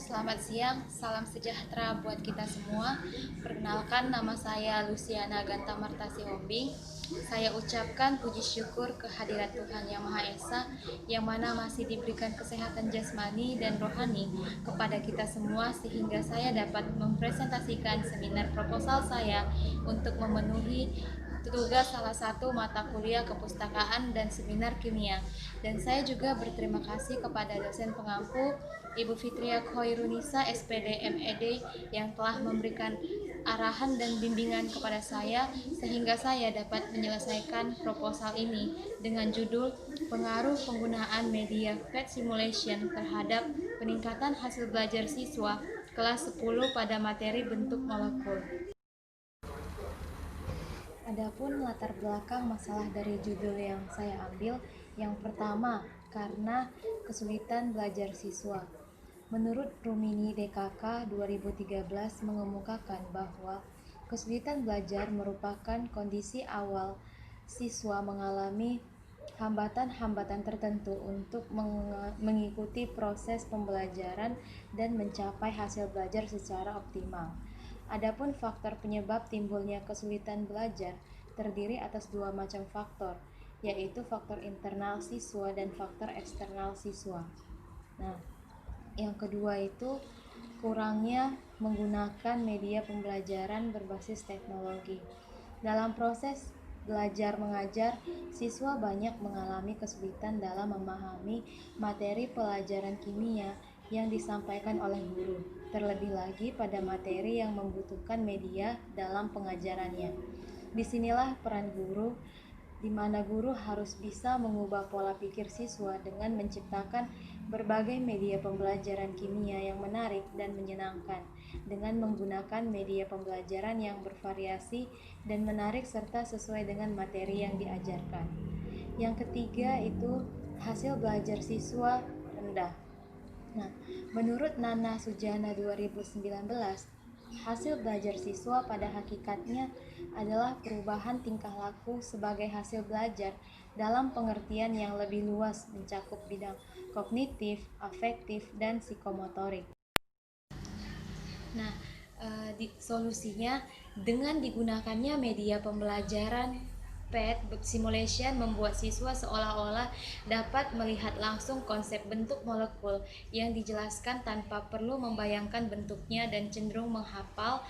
Selamat siang, salam sejahtera buat kita semua. Perkenalkan, nama saya Luciana Ganta Martasi Hombing. Saya ucapkan puji syukur kehadirat Tuhan Yang Maha Esa, yang mana masih diberikan kesehatan jasmani dan rohani kepada kita semua, sehingga saya dapat mempresentasikan seminar proposal saya untuk memenuhi tugas salah satu mata kuliah kepustakaan dan seminar kimia. Dan saya juga berterima kasih kepada dosen pengampu Ibu Fitria Khairunisa SPD MED yang telah memberikan arahan dan bimbingan kepada saya sehingga saya dapat menyelesaikan proposal ini dengan judul Pengaruh Penggunaan Media PET Simulation terhadap Peningkatan Hasil Belajar Siswa kelas 10 pada materi bentuk molekul. Adapun latar belakang masalah dari judul yang saya ambil, yang pertama, karena kesulitan belajar siswa. Menurut Rumini DKK 2013 mengemukakan bahwa kesulitan belajar merupakan kondisi awal siswa mengalami hambatan-hambatan tertentu untuk mengikuti proses pembelajaran dan mencapai hasil belajar secara optimal. Adapun faktor penyebab timbulnya kesulitan belajar terdiri atas dua macam faktor, yaitu faktor internal siswa dan faktor eksternal siswa. Nah, yang kedua itu kurangnya menggunakan media pembelajaran berbasis teknologi. Dalam proses belajar mengajar, siswa banyak mengalami kesulitan dalam memahami materi pelajaran kimia yang disampaikan oleh guru, terlebih lagi pada materi yang membutuhkan media dalam pengajarannya. Disinilah peran guru, di mana guru harus bisa mengubah pola pikir siswa dengan menciptakan berbagai media pembelajaran kimia yang menarik dan menyenangkan, dengan menggunakan media pembelajaran yang bervariasi dan menarik serta sesuai dengan materi yang diajarkan. Yang ketiga itu hasil belajar siswa rendah. Nah, menurut Nana Sujana 2019, hasil belajar siswa pada hakikatnya adalah perubahan tingkah laku sebagai hasil belajar dalam pengertian yang lebih luas, mencakup bidang kognitif, afektif, dan psikomotorik. Nah, solusinya dengan digunakannya media pembelajaran PET simulation membuat siswa seolah-olah dapat melihat langsung konsep bentuk molekul yang dijelaskan tanpa perlu membayangkan bentuknya dan cenderung menghafal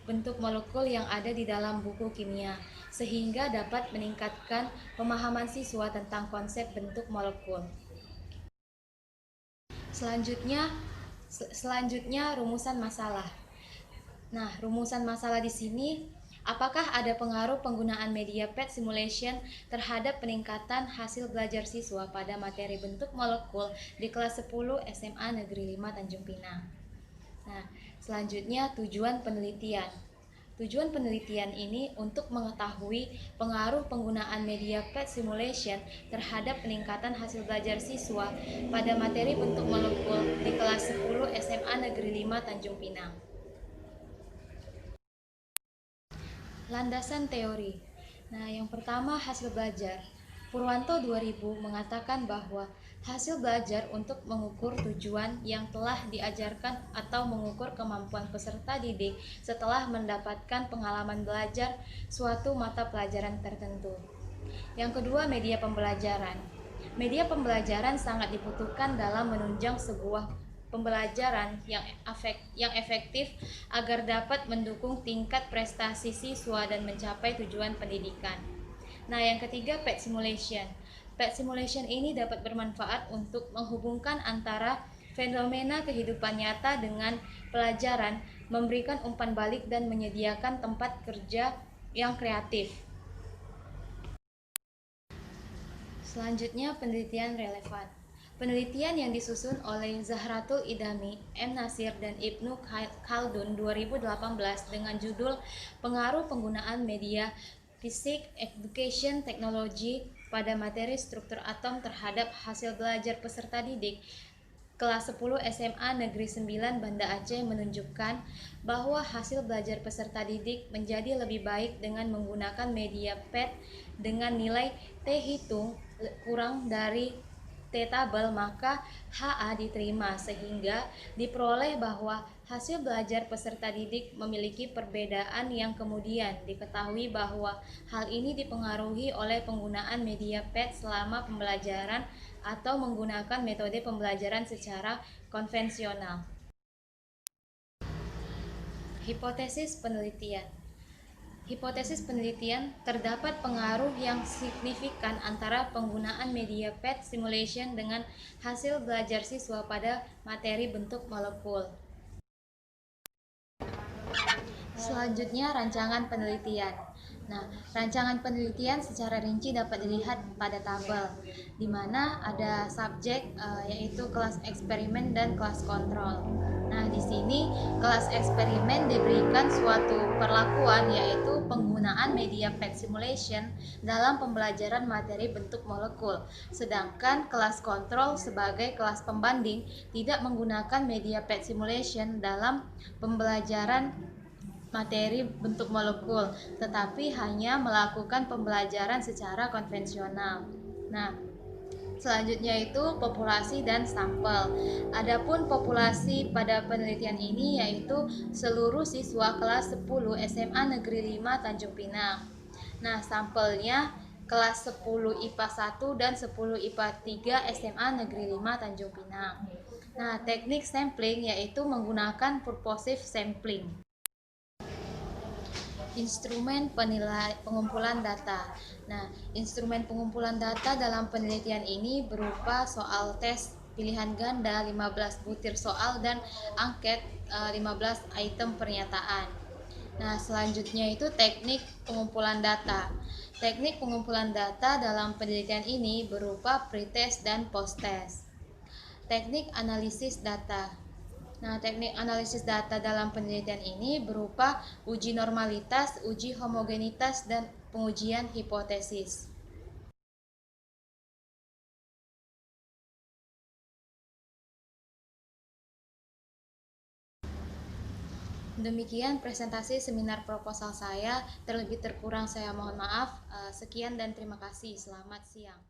bentuk molekul yang ada di dalam buku kimia, sehingga dapat meningkatkan pemahaman siswa tentang konsep bentuk molekul. Selanjutnya rumusan masalah. Nah, rumusan masalah di sini, apakah ada pengaruh penggunaan media PET simulation terhadap peningkatan hasil belajar siswa pada materi bentuk molekul di kelas 10 SMA Negeri 5 Tanjung Pinang? Nah, selanjutnya tujuan penelitian. Tujuan penelitian ini untuk mengetahui pengaruh penggunaan media PET simulation terhadap peningkatan hasil belajar siswa pada materi bentuk molekul di kelas 10 SMA Negeri 5 Tanjung Pinang. Landasan teori. Nah, yang pertama hasil belajar. Purwanto 2000 mengatakan bahwa hasil belajar untuk mengukur tujuan yang telah diajarkan atau mengukur kemampuan peserta didik setelah mendapatkan pengalaman belajar suatu mata pelajaran tertentu. Yang kedua, media pembelajaran. Media pembelajaran sangat dibutuhkan dalam menunjang sebuah pembelajaran yang efektif agar dapat mendukung tingkat prestasi siswa dan mencapai tujuan pendidikan. Nah, yang ketiga, PET simulation. PET simulation ini dapat bermanfaat untuk menghubungkan antara fenomena kehidupan nyata dengan pelajaran, memberikan umpan balik dan menyediakan tempat kerja yang kreatif. Selanjutnya, penelitian relevan. Penelitian yang disusun oleh Zahratul Idami, M. Nasir, dan Ibnu Khaldun 2018 dengan judul Pengaruh Penggunaan Media Fisik Education Technology pada materi struktur atom terhadap hasil belajar peserta didik kelas 10 SMA Negeri 9 Banda Aceh menunjukkan bahwa hasil belajar peserta didik menjadi lebih baik dengan menggunakan media PET dengan nilai T hitung kurang dari T-tabel, maka HA diterima sehingga diperoleh bahwa hasil belajar peserta didik memiliki perbedaan yang kemudian diketahui bahwa hal ini dipengaruhi oleh penggunaan media PET selama pembelajaran atau menggunakan metode pembelajaran secara konvensional. Hipotesis penelitian. Hipotesis penelitian, terdapat pengaruh yang signifikan antara penggunaan media PET simulation dengan hasil belajar siswa pada materi bentuk molekul. Selanjutnya, rancangan penelitian. Nah, rancangan penelitian secara rinci dapat dilihat pada tabel, di mana ada subjek yaitu kelas eksperimen dan kelas kontrol. Nah, di sini kelas eksperimen diberikan suatu perlakuan yaitu penggunaan media PET simulation dalam pembelajaran materi bentuk molekul, sedangkan kelas kontrol sebagai kelas pembanding tidak menggunakan media PET simulation dalam pembelajaran materi bentuk molekul, tetapi hanya melakukan pembelajaran secara konvensional. Nah, selanjutnya itu populasi dan sampel. Adapun populasi pada penelitian ini yaitu seluruh siswa kelas 10 SMA Negeri 5 Tanjung Pinang. Nah, sampelnya kelas 10 IPA 1 dan 10 IPA 3 SMA Negeri 5 Tanjung Pinang. Nah, teknik sampling yaitu menggunakan purposive sampling. Instrumen pengumpulan data. Nah, instrumen pengumpulan data dalam penelitian ini berupa soal tes pilihan ganda 15 butir soal dan angket 15 item pernyataan. Nah, selanjutnya itu teknik pengumpulan data. Teknik pengumpulan data dalam penelitian ini berupa pretest dan posttest. Teknik analisis data. Nah, teknik analisis data dalam penelitian ini berupa uji normalitas, uji homogenitas, dan pengujian hipotesis. Demikian presentasi seminar proposal saya. Terlebih terkurang saya mohon maaf. Sekian dan terima kasih. Selamat siang.